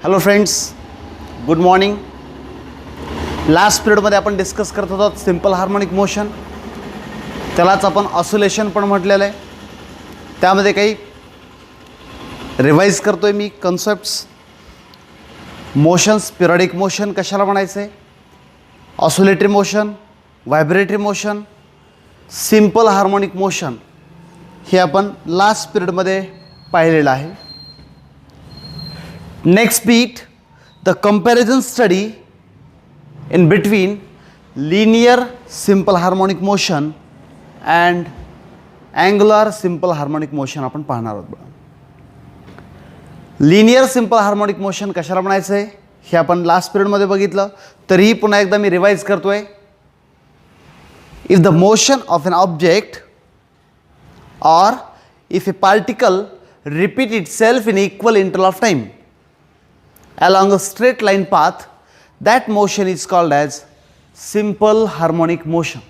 Hello friends, good morning. Last पिरियडमध्ये आपण discuss करत होतो सिंपल हार्मोनिक मोशन, त्यालाच आपण ऑसिलेशन पण म्हटलेलं आहे. त्यामध्ये काही रिवाइज करतोय मी कन्सेप्ट्स. मोशन्स, पिरियडिक मोशन कशाला म्हणायचं आहे, oscillatory motion, vibratory motion, simple harmonic motion हे आपण लास्ट पिरियडमध्ये पाहिलेलं आहे. Next beat, the comparison study in between linear simple harmonic motion and angular simple harmonic motion आपण पाहणार आहोत. लिनियर सिंपल हार्मोनिक मोशन कशाला म्हणायचं आहे हे आपण लास्ट पिरियडमध्ये बघितलं, तरीही पुन्हा एकदा मी रिवाइज करतोय. If the motion of an object or if a particle repeat itself in equal interval of time along a straight line path, that motion is called as simple harmonic motion.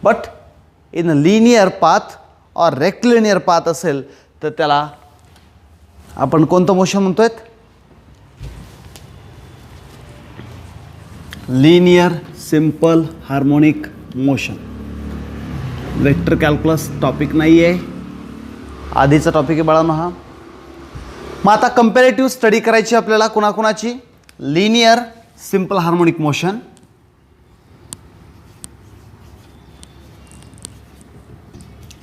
But in a linear path or rectilinear path असेल तर त्याला आपण कोणतं motion म्हणतोय, linear simple harmonic motion. Vector calculus topic नाही आहे, आधीचा topic आहे बाळांनो हा. मग आता कंपॅरेटिव्ह स्टडी करायची आपल्याला कुणाकुणाची, linear simple harmonic motion,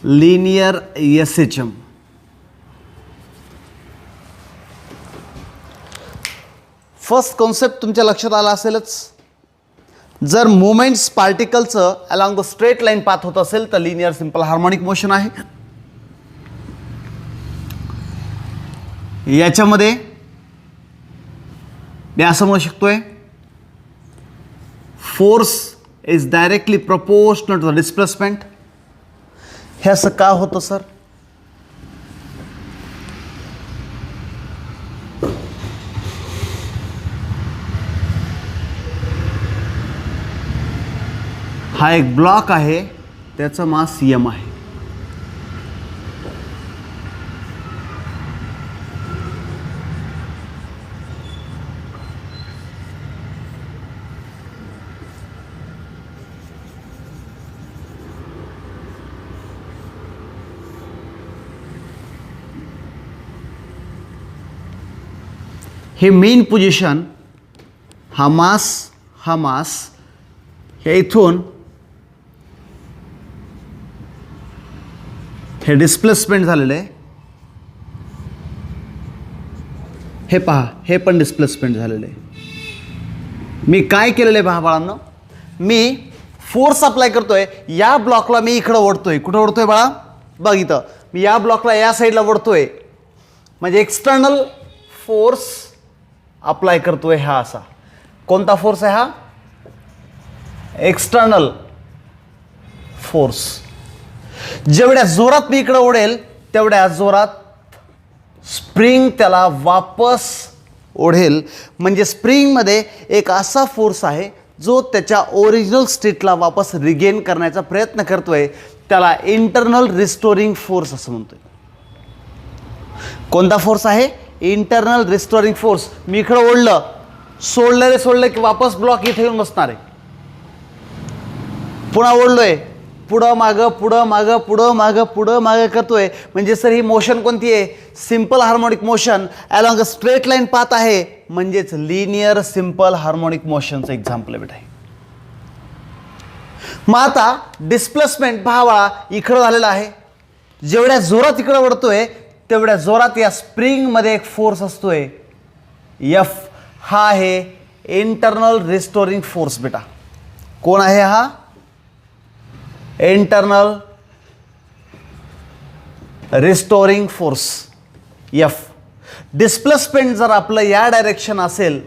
linear SHM. First concept तुमच्या लक्षात आला असेलच. जर मुवमेंट्स पार्टिकलचं along the straight line path होत असेल तर लिनियर सिंपल हार्मोनिक मोशन आहे. याच्यामध्ये मी असं म्हणू शकतोय, force is directly proportional to the displacement. हे असं का होतं सर? हा एक ब्लॉक आहे, त्याचा मास m आहे. हे मेन पोझिशन, हा मास हे इथून हे डिस्प्लेसमेंट झालेलं आहे. हे पहा, हे पण डिस्प्लेसमेंट झालेलं आहे. मी काय केलेलं आहे पहा बाळांनो, मी फोर्स अप्लाय करतोय, या ब्लॉकला मी इकडं ओढतोय. कुठं ओढतोय बाळा? बघ इथं मी या ब्लॉकला या साईडला ओढतोय, म्हणजे एक्सटर्नल फोर्स अप्लाय करतोय. हा असा कोणता फोर्स आहे? हा एक्सटर्नल फोर्स. जेवढ्या जोरात मी इकडे ओढेल तेवढ्या जोरात स्प्रिंग त्याला वापस ओढेल. म्हणजे स्प्रिंगमध्ये एक असा फोर्स आहे जो त्याच्या ओरिजिनल स्टेटला वापस रिगेन करण्याचा प्रयत्न करतोय, त्याला इंटरनल रिस्टोरिंग फोर्स असं म्हणतोय. कोणता फोर्स आहे? Internal restoring force. मी इकडं ओढलं, सोडलं की वापस ब्लॉक इथे येऊन बसणार आहे. पुन्हा ओढलोय, पुढं मागं करतोय. म्हणजे सर ही मोशन कोणती आहे? Simple harmonic motion along a straight line path आहे, म्हणजेच लिनियर सिंपल हार्मोनिक मोशनचं एक्झाम्पल आहे बेटा. मग आता डिस्प्लेसमेंट भावा इकडं झालेला आहे. जेवढ्या जोरात इकडं वळतोय तेवढ्या जोरात या स्प्रिंगमध्ये एक फोर्स असतोय F. हा आहे इंटरनल रिस्टोरिंग फोर्स बेटा. कोण आहे हा? Internal restoring force F. Displacement जर आपलं या डायरेक्शन असेल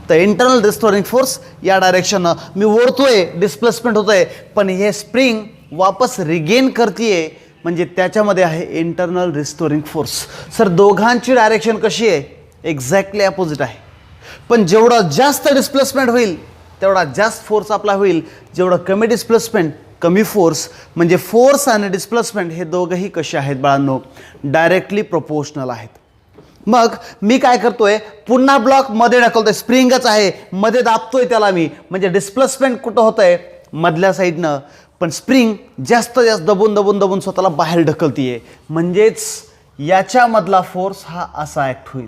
तर इंटरनल रिस्टोरिंग फोर्स या डायरेक्शननं मी ओढतोय, डिस्प्लेसमेंट होतोय, पण हे स्प्रिंग वापस रिगेन करतीये, म्हणजे त्याच्यामध्ये आहे इंटरनल रिस्टोरिंग फोर्स. सर दोघांची डायरेक्शन कशी आहे? एक्झॅक्टली अपोजिट आहे. पण जेवढं जास्त डिस्प्लेसमेंट होईल तेवढा जास्त फोर्स आपला होईल, जेवढं कमी डिस्प्लेसमेंट कमी फोर्स. म्हणजे फोर्स आणि डिस्प्लेसमेंट हे दोघंही कसे आहेत बाळांनो? डायरेक्टली प्रोपोर्शनल आहेत. मग मी काय करतोय, पुन्हा ब्लॉक मध्ये ढकलतोय, स्प्रिंगच आहे मध्ये दाबतोय त्याला मी, म्हणजे डिस्प्लेसमेंट कुठं होतंय, मधल्या साईडनं, पण स्प्रिंग जास्त दबून दबून दबून स्वतःला बाहेर ढकलतीये, म्हणजेच याच्यामधला फोर्स हा असा ॲक्ट होईल.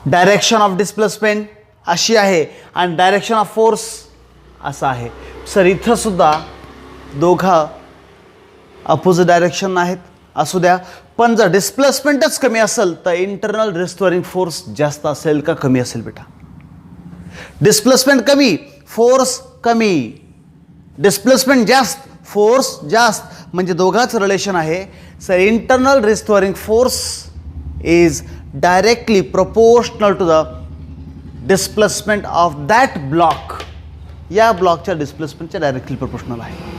डायरेक्शन ऑफ डिस्प्लेसमेंट अशी आहे आणि डायरेक्शन ऑफ फोर्स असा आहे. सर इथं सुद्धा दोघं अपोजिट डायरेक्शन आहेत, असू द्या, पण जर डिस्प्लेसमेंटच कमी असेल तर इंटरनल रिस्टोरिंग फोर्स जास्त असेल का कमी असेल बेटा? डिस्प्लेसमेंट कमी, फोर्स कमी. डिस्प्लेसमेंट जास्त, फोर्स जास्त, म्हणजे दोघांचं रिलेशन आहे. Sir internal restoring force is directly proportional to the displacement of that block. या ब्लॉकच्या डिस्प्लेसमेंटच्या डायरेक्टली प्रोपोर्शनल आहे.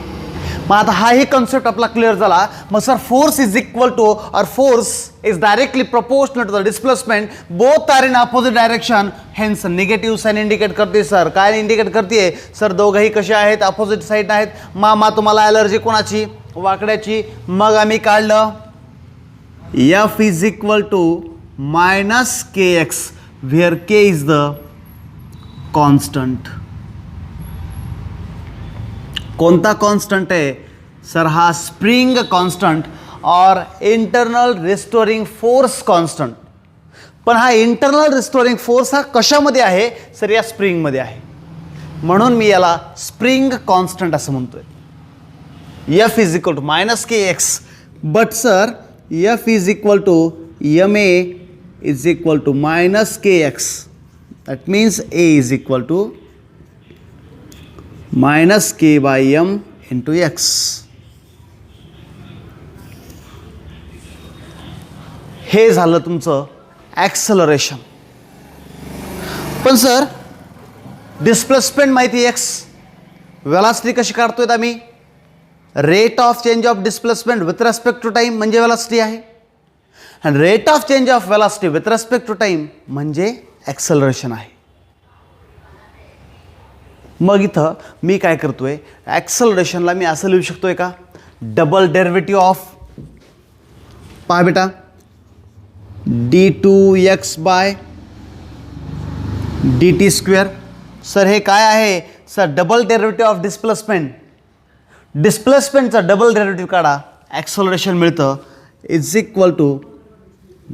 मग आता हाही कन्सेप्ट आपला क्लिअर झाला. मग sir force is equal to और force is directly proportional to the displacement, both are in opposite direction, hence negative sign indicate करते. सर काय इंडिकेट करते? सर दोघंही कसे आहेत, अपोजिट साईड आहेत. मामा तुम्हाला ॲलर्जी कोणाची? वाकड्याची. मग आम्ही काढलं F is equal to minus K X, where K is the constant. कोणता कॉन्स्टंट आहे? सर हा स्प्रिंग कॉन्स्टंट और इंटरनल रिस्टोरिंग फोर्स कॉन्स्टंट. पण हा इंटरनल रिस्टोरिंग फोर्स हा कशामध्ये आहे? सर या स्प्रिंगमध्ये आहे, म्हणून मी याला स्प्रिंग कॉन्स्टंट असं म्हणतोय. F is equal to minus K X, but sir F is equal to M A is equal to minus K X. That means A is equal to minus K by M into x. हे झालं तुमचं acceleration. पण sir displacement माहिती X, velocity कशी काढतोय आम्ही? Rate of change of displacement with respect to time म्हणजे velocity आहे, आणि rate of change of velocity with respect to time म्हणजे ॲक्सलरेशन आहे. मग इथं मी काय करतोय, ॲक्सलरेशनला मी असं लिहू शकतोय का? डबल डेरिव्हेटिव्ह ऑफ, पहा बेटा, d2x by dt square. Sir हे काय आहे? Sir double derivative of displacement. डिस्प्लेसमेंटचा डबल डेरिव्हेटिव्ह काढा, ॲक्सलरेशन मिळतं is equal to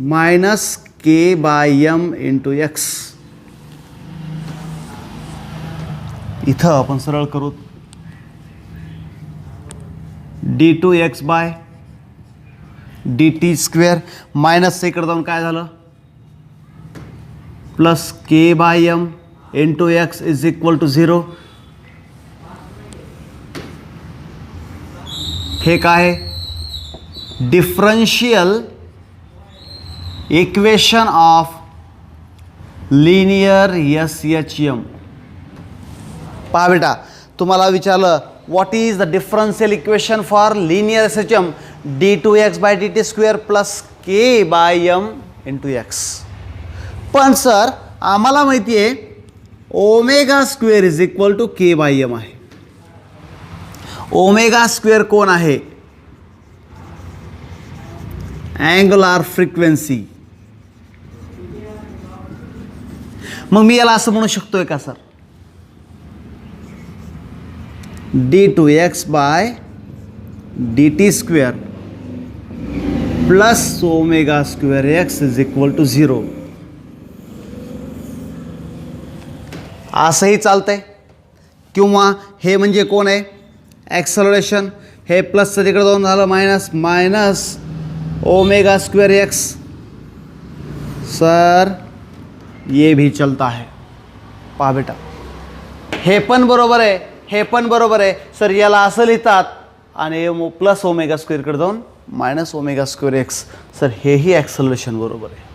minus K by M into x. इथं आपण सरळ करू, d2x by dt square minus इकडे जाऊन काय झालं, plus K by M into X is equal to 0. हे काय? Differential equation of linear SHM. पहा बेटा, तुम्हाला विचारलं what is the differential equation for linear SHM, d2x by dt square plus K by M into X. पण sir आम्हाला माहिती आहे omega square is equal to K by M आहे. Omega square कोण आहे? Angular frequency. मग मी याला असं म्हणू शकतोय का sir, d2x by dt square plus omega square X is equal to 0. असंही चालतंय. किंवा हे म्हणजे कोण आहे? ॲक्सलरेशन. हे प्लसचं तिकडे जाऊन झालं minus, minus omega square x. Sir ये भी चलता है. पहा बेटा, हे पण बरोबर आहे, हे पण बरोबर आहे. सर याला असं लिहितात आणि प्लस ओमेगा स्क्वेअरकडे जाऊन minus omega square x. Sir हेही ॲक्सलरेशन बरोबर आहे.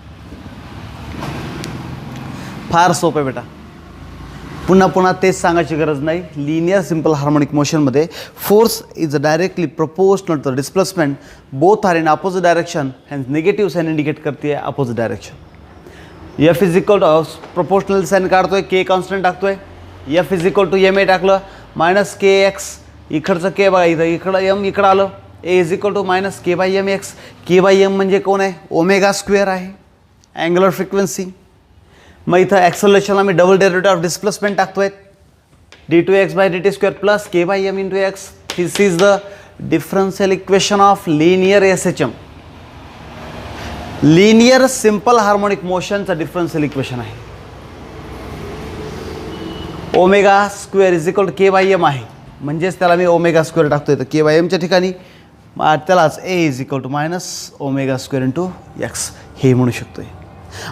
फार सोपं आहे बेटा. पुन्हा पुन्हा तेच सांगायची गरज नाही. लिनियर सिम्पल हार्मोनिक मोशनमध्ये force is directly proportional to the displacement, both are in opposite direction, hence negative sign indicate करते opposite direction. F is equal to proportional sign काढतोय, के कॉन्स्टंट टाकतोय, F is equal to M a टाकलं, minus K x, इकडचं के बघा इथं, इकडं m इकडं आलं, a is equal to minus K by m x. K by M म्हणजे कोण आहे? ओमेगा स्क्वेअर आहे, अँग्युलर फ्रिक्वेन्सी. मग इथं ॲक्सलरेशनला मी डबल डेरिव्हेटिव्ह ऑफ डिस्प्लेसमेंट टाकतोय, d2x by dt square plus k by m into x. This is the differential equation of linear SHM. Linear simple harmonic मोशनचं डिफरन्शियल इक्वेशन आहे. Omega square is equal to K by M आहे, म्हणजेच त्याला मी omega square टाकतोय, तर के bye एमच्या ठिकाणी त्यालाच a is equal to minus omega square into x हे म्हणू शकतोय.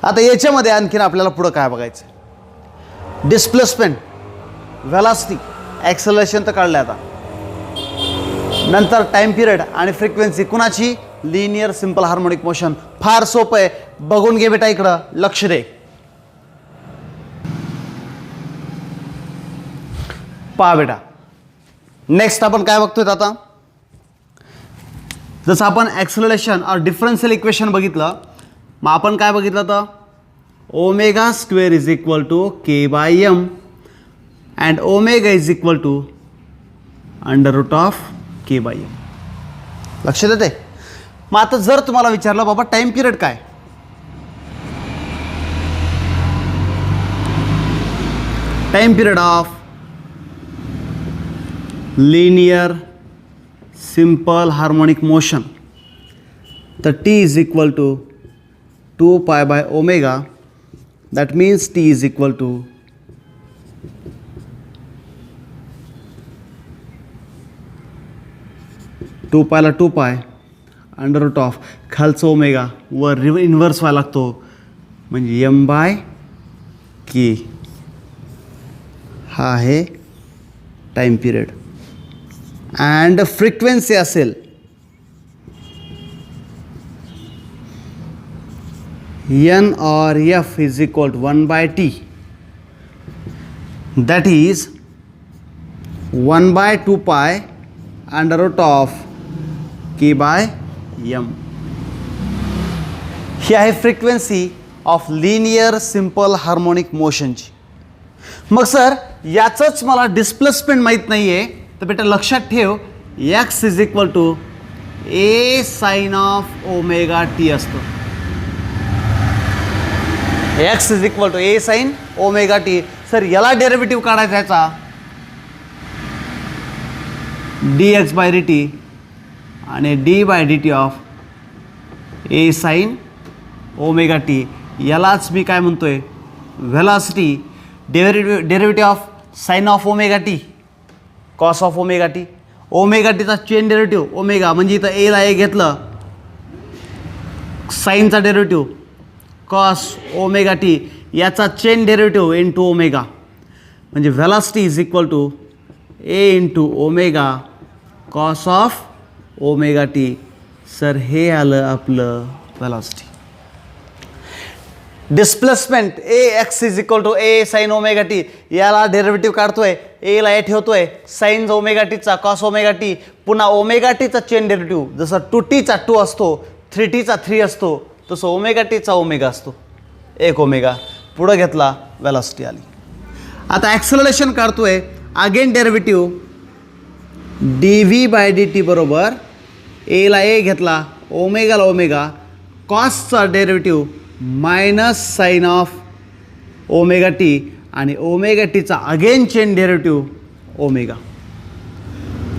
आता याच्यामध्ये आणखीन आपल्याला पुढं काय बघायचं? डिस्प्लेसमेंट, व्हेलॉसिटी, ॲक्सलरेशन तर काढलं आता, नंतर टाइम पिरियड आणि फ्रिक्वेन्सी कुणाची? Linear simple harmonic motion. फार सोपं आहे, बघून घे बेटा, इकडं लक्ष दे. पहा बेटा, नेक्स्ट आपण काय बघतोय आता? जसं आपण ॲक्सलरेशन और डिफरन्शियल इक्वेशन बघितलं, मग आपण काय बघितलं तर omega square is equal to K by M and omega is equal to under root of K by M. लक्ष देते? मग आता जर तुम्हाला विचारलं बाबा टाइम पिरियड काय, time period of linear simple harmonic motion, तर t is equal to 2 pi by omega. That means t is equal to 2 पायला 2 पाय अंडर रूट ऑफ खालचं ओमेगा वर इन्व्हर्स व्हायला लागतो, म्हणजे एम बाय के. हा आहे टाइम पिरियड. अँड फ्रिक्वेन्सी असेल एन और f is equal to 1 by t, that is 1 by 2 pi under root of K by m. ही आहे frequency of linear simple harmonic मोशनची. मग सर याचंच मला डिस्प्लेसमेंट माहीत नाही आहे, तर बेटा लक्षात ठेव, x is equal to A sine of omega t असतो. X is equal to A sine omega T. Sir याला डेरिव्हेटिव्ह काढायचा याचा d x by D t आणि d by D t of a sine omega t. यालाच मी काय म्हणतोय? Velocity. Derivative of sine of omega t, cos of omega t. Omega टीचा chain derivative omega, म्हणजे इथं एला ए घेतलं, साइनचा डेरिव्हेटिव्ह कॉस ओमेगा टी, याचा चेन डेरिव्हेटिव्ह इंटू ओमेगा, म्हणजे velocity is equal to A into omega cos of omega T. Sir हे आलं आपलं velocity. Displacement A X is equal to A sine omega T, याला derivative काढतोय, एला A ठेवतोय, sine omega टीचा cos omega T, पुन्हा ओमेगा टीचा चेन डेरिव्हेटिव्ह, जसं 2t चा 2 असतो, 3t चा 3 असतो, तसं ओमेगा टीचा ओमेगा असतो, 1 ओमेगा. पुढं घेतला, व्हेलॉसिटी आली. आता ॲक्सलरेशन काढतोय, again derivative d v by D t बरोबर एला ए घेतला, ओमेगाला ओमेगा, कॉसचा derivative minus sine of omega t आणि ओमेगा टीचा अगेन चेन डेरिव्हेटिव्ह ओमेगा.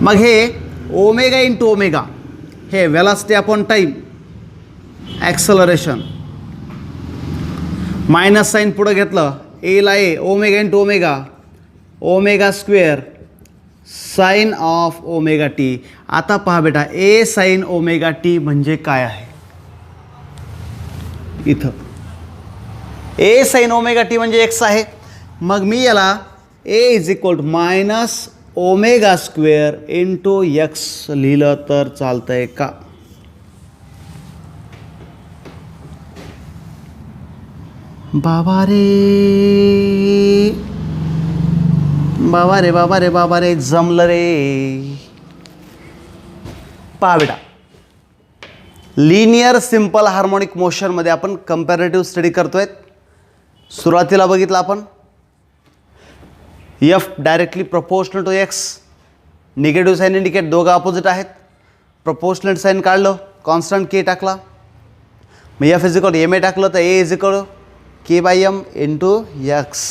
मग हे ओमेगा इंटू ओमेगा हे velocity upon time, acceleration, minus sine पुढं घेतलं, एला a omega into omega, omega square sine of omega t. आता पहा बेटा, ए साइन ओमेगा टी म्हणजे काय आहे? इथं ए साइन ओमेगा टी म्हणजे एक्स आहे. मग मी याला a is equal to minus omega square into x लिहिलं तर चालतंय का? बाबा रे बाबा रे बाबा रे बाबा रे, जमलं रे. पहा बेटा, लिनियर सिंपल हार्मोनिक मोशनमध्ये आपण कंपॅरेटिव्ह स्टडी करतोय. सुरुवातीला बघितलं आपण F directly proportional to x, negative sign indicate, दोघं अपोजिट आहेत. प्रपोर्शनल साईन काढलं, कॉन्स्टंट के टाकला, मग F is equal m a टाकलं तर a is equal k by M into x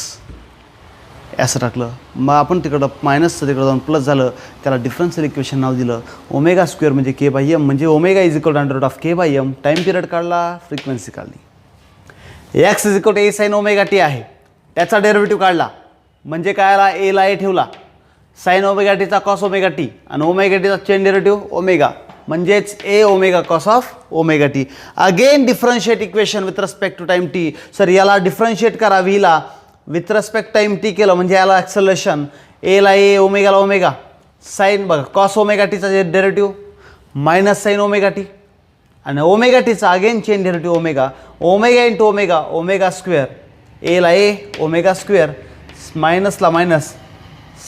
असं टाकलं. मग आपण तिकडं मायनसचं तिकडं जाऊन प्लस झालं, त्याला डिफरन्शियल इक्वेशन नाव दिलं ओमेगा स्क्वेअर म्हणजे के बाय एम, म्हणजे omega is equal under root of K by M. Time period काढला, फ्रिक्वेन्सी काढली. X is equal A sine omega T आहे, त्याचा डेरिव्हेटिव्ह काढला म्हणजे काय आला, एला ए ठेवला, साईन ओमेगा टीचा कॉस ओमेगा टी आणि ओमेगा टीचा चेन डेरिव्हेटिव्ह ओमेगा म्हणजेच a omega cos of omega t. Again differentiate equation with respect to time t. Sir याला डिफरन्शिएट करा, व्हीला विथ रिस्पेक्ट टाईम टी केलं म्हणजे याला ॲक्सलरेशन, एला ए ओमेगाला ओमेगा, साईन बघा कॉस ओमेगा टीचा जे derivative minus sine omega t आणि ओमेगा टीचा again chain derivative omega, omega into omega omega square, एला ए ओमेगा स्क्वेअर मायनसला मायनस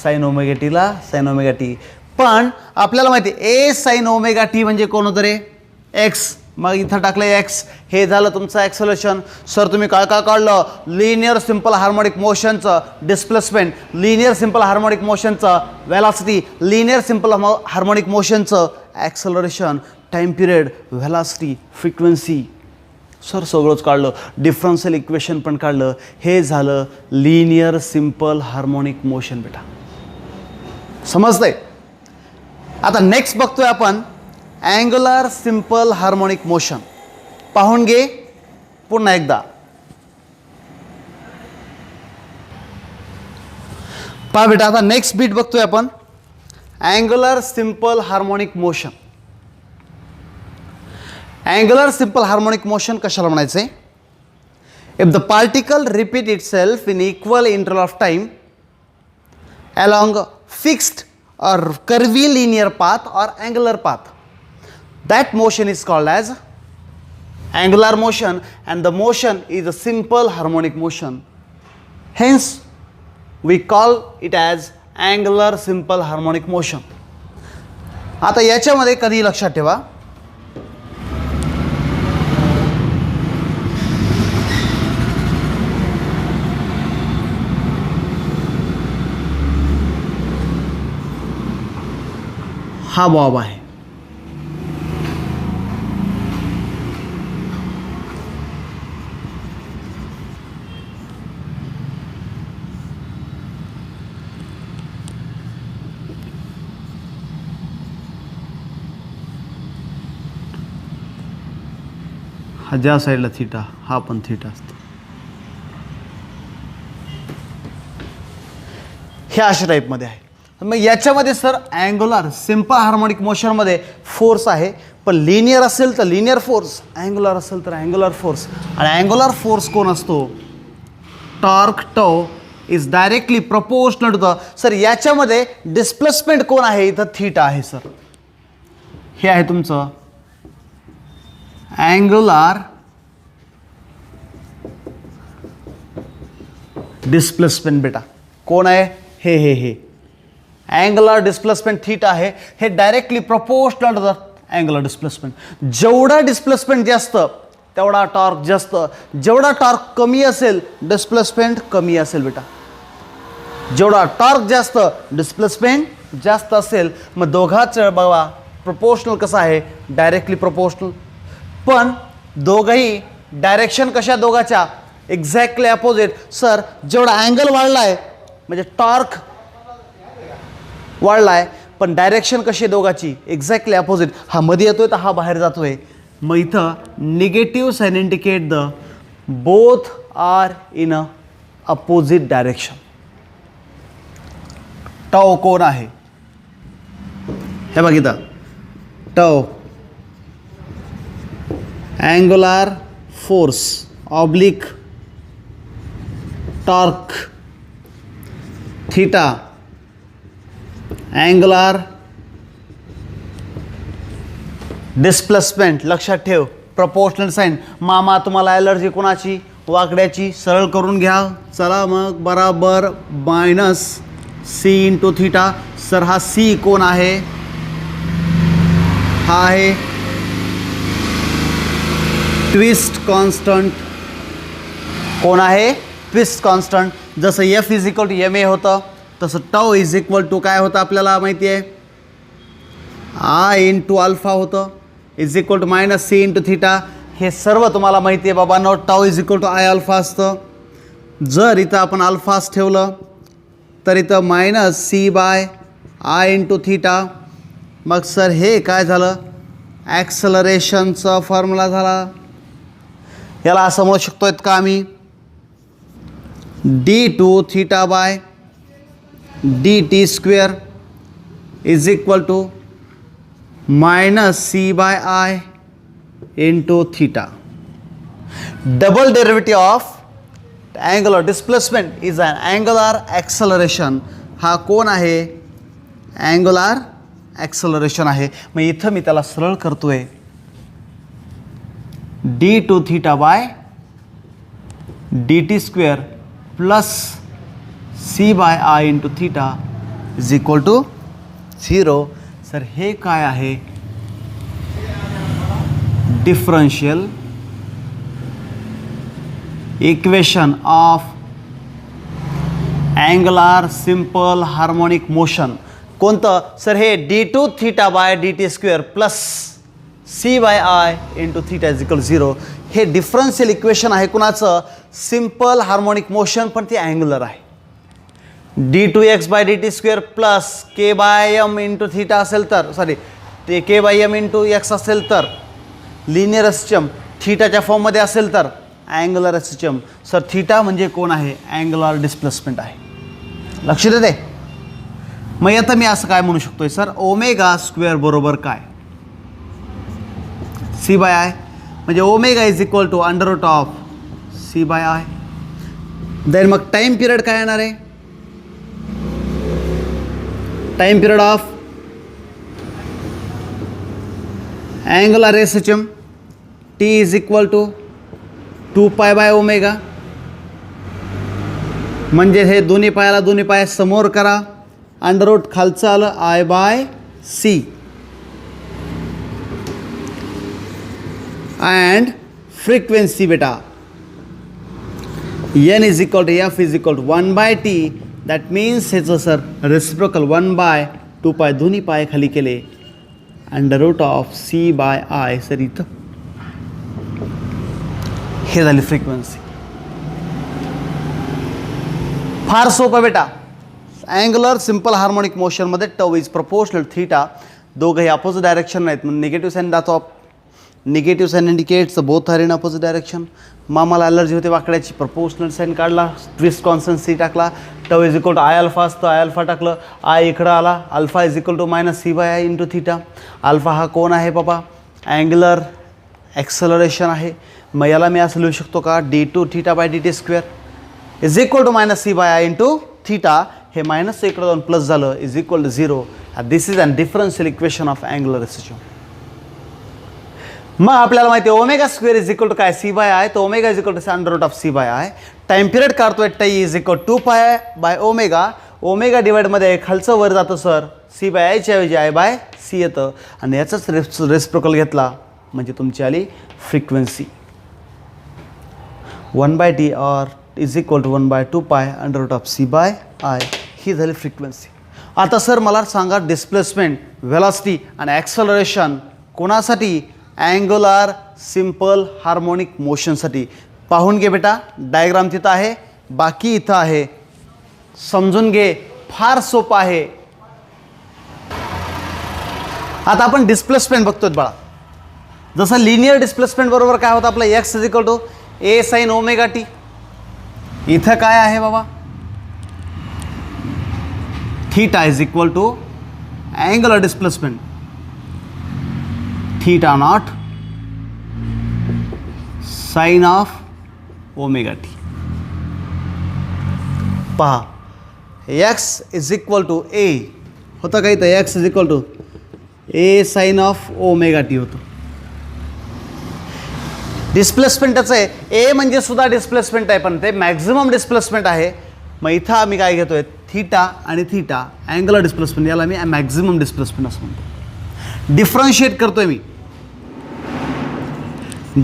साईन ओमेगा टीला साईन ओमेगा टी. पण आपल्याला माहिती आहे ए साईन ओमेगा टी म्हणजे कोण होतं रे, एक्स. मग इथं टाकलं एक्स, हे झालं तुमचं ॲक्सलरेशन. सर तुम्ही काय काय काढलं, लिनियर सिम्पल हार्मोनिक मोशनचं डिस्प्लेसमेंट, लिनियर सिम्पल हार्मोनिक मोशनचं व्हेलॉसिटी, लिनियर सिम्पल हार्मोनिक मोशनचं acceleration, time period, velocity, frequency, sir सगळंच काढलं. डिफरन्शियल इक्वेशन पण काढलं. हे झालं लिनियर सिम्पल हार्मोनिक मोशन बेटा. समजतंय? आता नेक्स्ट बघतोय आपण अँग्युलर सिम्पल हार्मोनिक मोशन. पाहून घे पुन्हा एकदा. पहा बेटा, आता नेक्स्ट बीट बघतोय आपण angular simple harmonic motion. Angular simple harmonic motion कशाला म्हणायचं आहे, if the particle repeat itself in equal interval of time along fixed or curvy linear path or angular path, that motion is called as angular motion and the motion is a simple harmonic motion. Hence we call it as angular simple harmonic motion. आता याच्यामध्ये कधी लक्षात ठेवा, हा Bob आहे, हा ज्या साईडला थिटा, हा पण थिटा असतो. ह्या अशा टाईपमध्ये आहे. मग याच्यामध्ये सर अँग्युलर सिम्पल हार्मोनिक मोशनमध्ये फोर्स आहे, पण लिनियर असेल तर लिनियर फोर्स, अँग्युलर असेल तर अँग्युलर फोर्स. आणि अँग्युलर फोर्स कोण असतो, torque tau is directly proportional to the. Sir याच्यामध्ये डिस्प्लेसमेंट कोण आहे, इथं थीटा आहे. सर हे आहे तुमचं अँग्युलर डिस्प्लेसमेंट बेटा. कोण आहे, हे अँग्युलर डिस्प्लेसमेंट थीटा आहे. हे directly proportional to the angular displacement. जेवढा डिस्प्लेसमेंट जास्त तेवढा टॉर्क जास्त, जेवढा टॉर्क कमी असेल डिस्प्लेसमेंट कमी असेल बेटा. जेवढा टॉर्क जास्त डिस्प्लेसमेंट जास्त असेल. मग दोघाच बघा प्रपोर्शनल कसं आहे, डायरेक्टली प्रपोर्शनल. पण दोघंही डायरेक्शन कशा दोघाच्या एक्झॅक्टली अपोजिट. सर जेवढा अँगल वाढला आहे म्हणजे टॉर्क वाढला आहे, पण डायरेक्शन कशी दोघाची एक्झॅक्टली अपोजिट. हा मध्ये येतोय तर हा बाहेर जातोय. मग इथं negative sign indicate the both are in a opposite direction. Tau कोण आहे, हे बघितलं, tau angular force oblique torque, theta angular displacement. लक्षात ठेव प्रपोर्शनल साईन. मामा तुम्हाला ॲलर्जी कोणाची, वाकड्याची. सरळ करून घ्या. चला मग बराबर minus C into theta. Sir हा सी कोण आहे, हा आहे ट्विस्ट कॉन्स्टंट. कोण आहे, ट्विस्ट कॉन्स्टंट. जसं F is equal to M A होतं तसं टॉ इज इक्वल टू काय होतं आपल्याला माहिती आहे, आय इंटू अल्फा होतं is equal to minus C into theta. हे सर्व तुम्हाला माहिती आहे बाबा. Not tau is equal to I alpha असतं. जर इथं आपण अल्फाच ठेवलं तर इथं minus C by I into theta. मग सर हे काय झालं, ॲक्सलरेशनचा फॉर्म्युला झाला. याला असं म्हणू शकतो आहेत का आम्ही, D two theta by D T square is equal to minus C by I into theta. Double derivative of angular displacement is an angular acceleration. हा कोण आहे, अँगुलर ॲक्सलरेशन आहे. मग इथं मी त्याला सरळ करतोय, D two theta by D T square plus C by I into theta is equal to 0. Sir हे काय आहे, differential equation of angular simple harmonic motion. कोणतं सर, हे D two theta by D T square plus C by I into theta is equal 0. हे differential equation आहे कुणाचं, simple harmonic motion, पण ते अँगुलर आहे. D two X by D T square plus K by M into theta असेल तर, sorry ते K by M into X असेल तर लिनियर सिस्टम, थिटाच्या फॉर्ममध्ये असेल तर अँगुलर सिस्टम. सर थिटा म्हणजे कोण आहे, अँगुलर डिस्प्लेसमेंट आहे. लक्ष देते. मग आता मी असं काय म्हणू शकतोय, सर ओमेगा स्क्वेअर बरोबर काय, सी बाय आय, म्हणजे omega is equal to under root of C by I. Then मग टाईम पिरियड काय येणार आहे, time period of angular SHM T is equal to 2 pi by omega. म्हणजे हे दोन्ही पाय समोर करा, अंडर रूट खालचं आलं I by C and frequency बेटा n is equal to f is equal to 1 by t. That means ह्याचं सर रेसिप्रोकल 1 बाय 2 पाय दोन्ही पाय खाली केले under root of C by I. Sir इथं हे झाली फ्रिक्वेन्सी. फार सोपं बेटा. अँगुलर सिम्पल हार्मोनिक मोशनमध्ये टव इज प्रपोर्शनल थिटा. दोघंही अपोजिट डायरेक्शन आहेत, म्हणून निगेटिव्ह साईन दाखव. Negative sign indicates both are in opposite direction. मामाला ॲलर्जी होते वाकड्याची, प्रपोर्शनल साईन काढला, ट्विस्ट कॉन्स्टंट सी टाकला, tau is equal to I alpha असतं, आय अल्फा टाकलं, आय इकडं आला, alpha is equal to minus C by I into theta. Alpha हा कोण आहे बाबा, अँगुलर ॲक्सलरेशन आहे. मग याला मी असं लिहू शकतो का, D two theta by D T square is equal to minus C by I into theta. हे मायनस इकडं जाऊन प्लस झालं is equal to 0. This is an differential equation of angular system. मग आपल्याला माहिती आहे omega square is equal to काय, C by I. तर omega is equal to under root of C by I. Time period काढतोय T is equal 2 pi by omega. Omega डिवाइडमध्ये खालचं वर जातं सर, सी बाय आयच्या ऐवजी आय बाय सी येतं, आणि याचाच रेसिप्रोकल घेतला म्हणजे तुमची आली frequency 1 by t or is equal to 1 by 2 pi under root of C by I. ही झाली फ्रिक्वेन्सी. आता सर मला सांगा, डिस्प्लेसमेंट, व्हेलॉसिटी आणि ॲक्सलरेशन कोणासाठी, अँगुलर सिम्पल हार्मोनिक मोशनसाठी. पाहून घे बेटा, डायग्राम तिथं आहे, बाकी इथं आहे, समजून घे, फार सोपं आहे. आता आपण डिस्प्लेसमेंट बघतोय बाळा. जसं लिनियर डिस्प्लेसमेंट बरोबर काय होतं आपलं, X is equal to A sine omega T. इथं काय आहे बाबा, theta is equal to angular displacement theta not sine of omega T. पहा, X is equal to A होतं का इथं, X is equal to A sine of omega T होतं. डिस्प्लेसमेंट त्याचं आहे, ए म्हणजे सुद्धा डिस्प्लेसमेंट आहे, पण ते मॅक्झिमम डिस्प्लेसमेंट आहे. मग इथं आम्ही काय घेतोय, थीटा आणि थीटा अँगुलर डिस्प्लेसमेंट, याला मी मॅक्झिमम डिस्प्लेसमेंट असं म्हणतो. डिफरन्शिएट करतोय मी,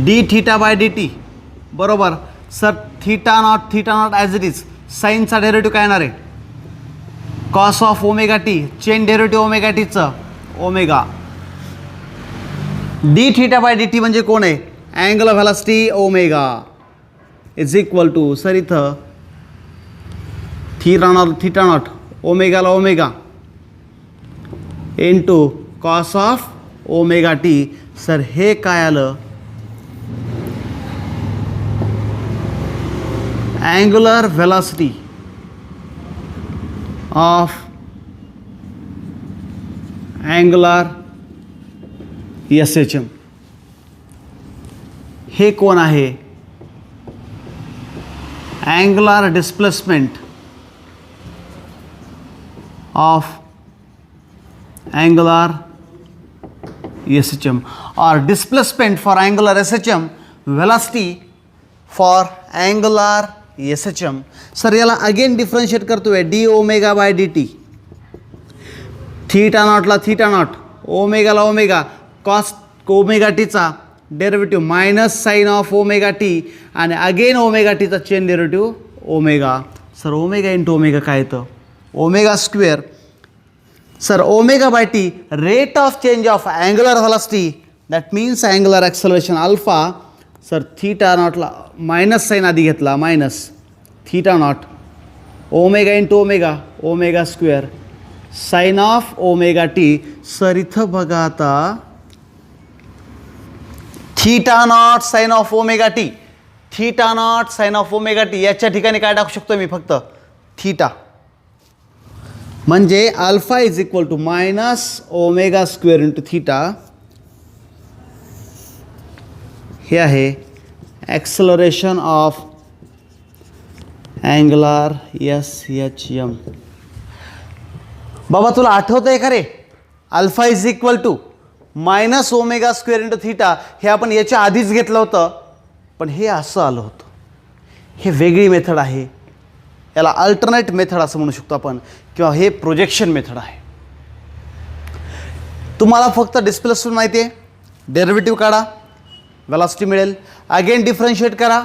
d theta by D t बरोबर. Sir theta naught as it is, साईनचा डेरिव्हेटिव्ह काय येणार आहे, cos of omega t, chain derivative omega टीचं omega d theta by D t म्हणजे कोण आहे, angle of velocity omega is equal to, sir इथं थीटा नॉट ओमेगाला omega into cos of omega T. Sir हे काय आलं, angular velocity of angular SHM. हे कोण आहे, angular displacement of angular SHM or displacement for angular SHM, velocity for angular SHM. Sir याला again differentiate करतोय d omega by D t. Theta नॉटला theta naught, ओमेगाला ओमेगा, कॉस ओमेगा टीचा derivative minus sine of omega t आणि again omega टीचा chain derivative omega. Sir omega into omega काय येतं, omega square. Sir omega by t rate of change of angular velocity, that means angular acceleration alpha. Sir theta नॉटला minus sine आधी घेतला, minus theta naught omega into omega, omega square sine of omega T. Sir इथं बघा आता theta not sine of omega T, theta not sine of omega T याच्या ठिकाणी काय टाकू शकतो मी, फक्त थीटा. म्हणजे alpha is equal to minus omega square into theta. हे आहे ॲक्सलरेशन ऑफ अँगुलर SHM. बाबा तुला आठवतं आहे का रे, alpha is equal to minus omega square into theta. हे आपण याच्या आधीच घेतलं होतं, पण हे असं आलं होतं. हे वेगळी मेथड आहे, याला अल्टरनेट मेथड असं म्हणू शकतो आपण, किंवा हे प्रोजेक्शन मेथड आहे. तुम्हाला फक्त डिस्प्लेसमेंट माहिती आहे, डेरिव्हेटिव्ह काढा, वेलॉसिटी मिळेल, अगेन डिफरन्शिएट करा,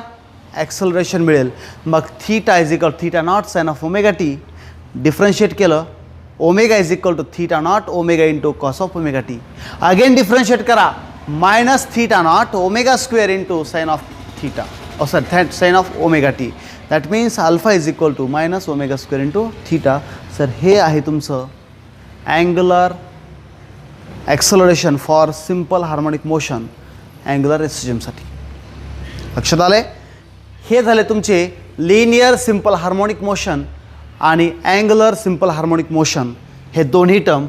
ॲक्सलरेशन मिळेल. मग theta is equal theta not sine of omega t, differentiate केलं, omega is equal to theta naught omega into cos of omega t. Again differentiate करा, minus theta naught omega square into sine of theta, sir sine of omega t. That means alpha is equal to minus omega square into theta. Sir हे आहे तुमचं angular acceleration for simple harmonic motion angular SHMसाठी. लक्षात आलं आहे, हे झाले तुमचे लिनियर सिम्पल हार्मोनिक मोशन आणि अँगुलर सिम्पल हार्मोनिक मोशन हे दोन्ही टर्म.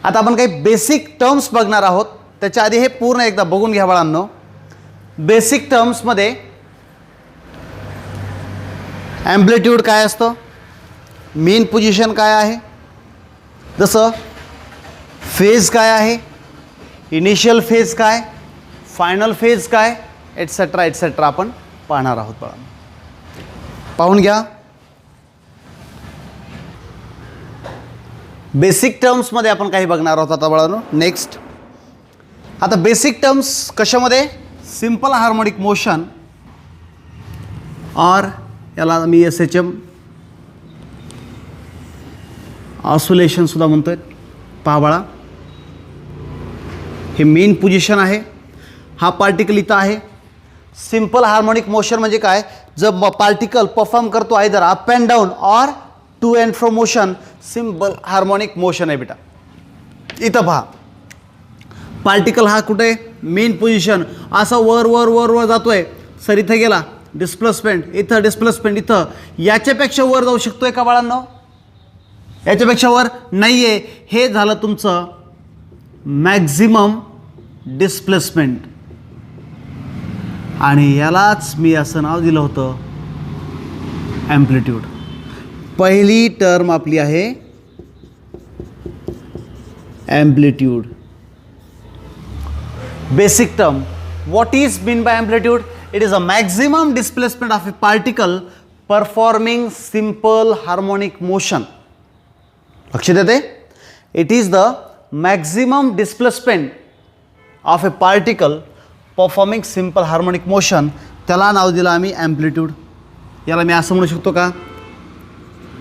आता आपण काही बेसिक टर्म्स बघणार आहोत, त्याच्या आधी हे पूर्ण एकदा बघून घ्या बाळांनो. बेसिक टर्म्समध्ये ॲम्प्लिट्यूड काय असतं, मेन पोझिशन काय आहे, जसं फेज काय आहे, इनिशियल फेज काय, फायनल फेज काय, एटसेट्रा एटसेट्रा आपण पाहणार आहोत बाळांनो. पाहून घ्या. बेसिक टर्म्समध्ये आपण काही बघणार आहोत आता बाळांनो. नेक्स्ट आता बेसिक टर्म्स कशामध्ये, सिम्पल हार्मोनिक मोशन और याला मी SHM ऑसोलेशन सुद्धा म्हणतोय. पहा बाळा, हे मेन पोझिशन आहे, हा पार्टिकल इथं आहे. सिम्पल हार्मोनिक मोशन म्हणजे काय, जब पार्टिकल परफॉर्म करतो आयदर अप अँड डाऊन और to and fro motion, simple harmonic motion आहे बेटा. इथं पहा, पार्टिकल हा कुठे, मेन पोझिशन, असा वर वर वर वर जातोय. सर इथं गेला डिस्प्लेसमेंट, इथं डिस्प्लेसमेंट, इथं याच्यापेक्षा वर जाऊ शकतोय का बाळांनो, याच्यापेक्षा वर नाही आहे. हे झालं तुमचं मॅक्झिमम डिस्प्लेसमेंट आणि यालाच मी असं नाव दिलं होतं ॲम्प्लिट्यूड. पहिली टर्म आपली आहे amplitude. Basic term, what is mean by amplitude, it is a maximum displacement of A particle performing simple harmonic motion. लक्षात येते, it is the maximum displacement of A particle performing simple harmonic motion, त्याला नाव दिलं आम्ही amplitude. याला मी असं म्हणू शकतो का,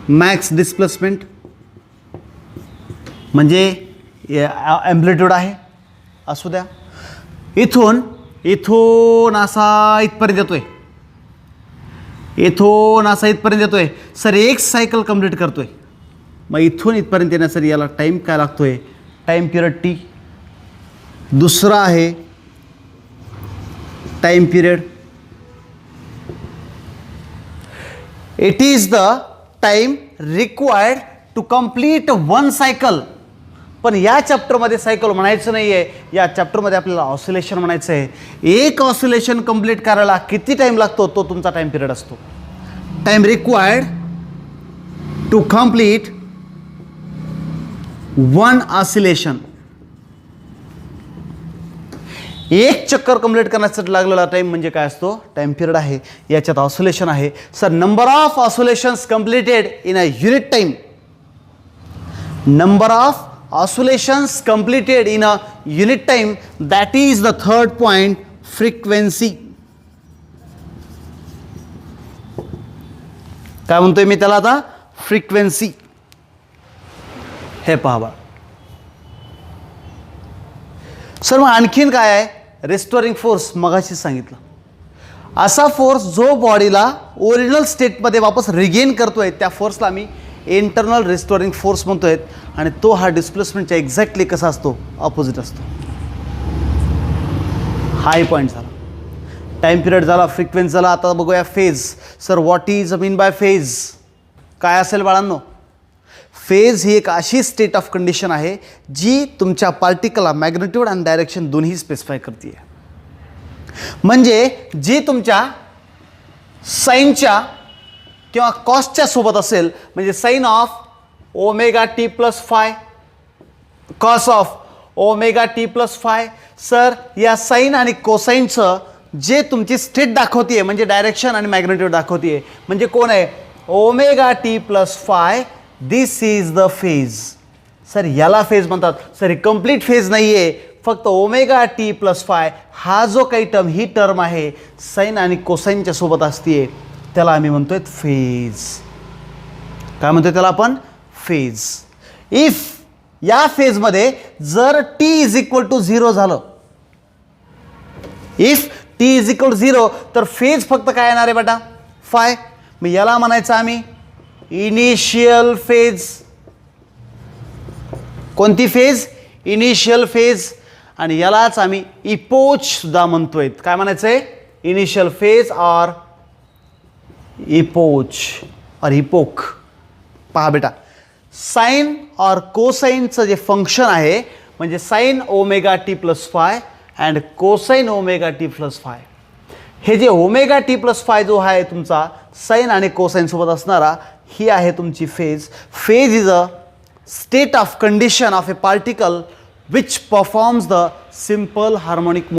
मॅक्स डिस्प्लेसमेंट म्हणजे ॲम्प्लिट्यूड आहे. असू द्या. इथून असा इथपर्यंत येतोय, इथून असा इथपर्यंत येतोय. सर एक सायकल कंप्लीट करतोय. मग इथून इथपर्यंत येण्यासाठी याला टाईम काय लागतोय? Time period T. दुसरा आहे time period. It is the time required to complete one cycle. पण या चॅप्टरमध्ये सायकल म्हणायचं नाही आहे, या चॅप्टरमध्ये आपल्याला ऑसिलेशन म्हणायचं आहे. एक ऑसिलेशन कंप्लीट करायला किती टाईम लागतो तो तुमचा टाईम पिरियड असतो. Time required to complete one oscillation. एक चक्कर कंप्लीट करण्यासाठी लागलेला टाईम म्हणजे काय असतो? टाईम पिरियड आहे. याच्यात ऑसिलेशन आहे. Sir number of oscillations completed in a unit time. Number of oscillations completed in a unit time, that is the third point, frequency. काय म्हणतोय मी त्याला आता? फ्रिक्वेन्सी. हे पहा बा सर, मग आणखीन काय आहे? Restoring force. मगाशी सांगितलं असा फोर्स जो बॉडीला ओरिजिनल स्टेटमध्ये वापस रिगेन करतोय, त्या फोर्सला आम्ही इंटरनल रिस्टोरिंग फोर्स म्हणतोय. आणि तो हा डिस्प्लेसमेंटच्या एक्झॅक्टली कसा असतो? ऑपोजिट असतो. हाय पॉईंट झाला, टाईम पिरियड झाला, फ्रिक्वेन्सी झाला. आता बघूया phase. Sir what is mean by phase? काय असेल बाळांनो? फेज ही एक अशी स्टेट ऑफ कंडिशन आहे जी तुमच्या पार्टिकलला मॅग्नेट्यूड आणि डायरेक्शन दोन्ही स्पेसिफाय करते. म्हणजे जी तुमच्या साईनच्या किंवा कॉसच्या सोबत असेल, म्हणजे sine of omega T plus phi, cos of omega T plus phi. Sir या साइन आणि कोसाईनचं जे तुमची स्टेट दाखवते, म्हणजे डायरेक्शन आणि मॅग्नेट्यूड दाखवते, म्हणजे कोण आहे? Omega T plus five. This is the phase. Sir याला फेज म्हणतात. सर ही कंप्लीट फेज नाही आहे, फक्त ओमेगा टी प्लस फाय हा जो काही टर्म, ही टर्म आहे साइन आणि कोसाईनच्या सोबत असते, त्याला आम्ही म्हणतोय फेज. काय म्हणतोय त्याला आपण? फेज. इफ या फेजमध्ये जर टी इज इक्वल टू 0 झालं, if T is equal to 0, तर फेज फक्त काय येणार आहे बेटा? फाय. मग याला म्हणायचं आम्ही इनिशियल फेज. कोणती फेज? Initial phase. आणि यालाच आम्ही इपोच सुद्धा म्हणतोय. काय म्हणायचं आहे? इनिशियल फेज और इपोच और इपोक. पहा बेटा, साइन और कोसाइनचं जे फंक्शन आहे, म्हणजे sign omega T plus five and cosine omega T plus five. हे जे ओमेगा टी प्लस फाय जो आहे तुमचा साइन आणि कोसाइन सोबत असणारा, ही आहे तुमची phase. Phase is a state of condition of a particle which performs the simple harmonic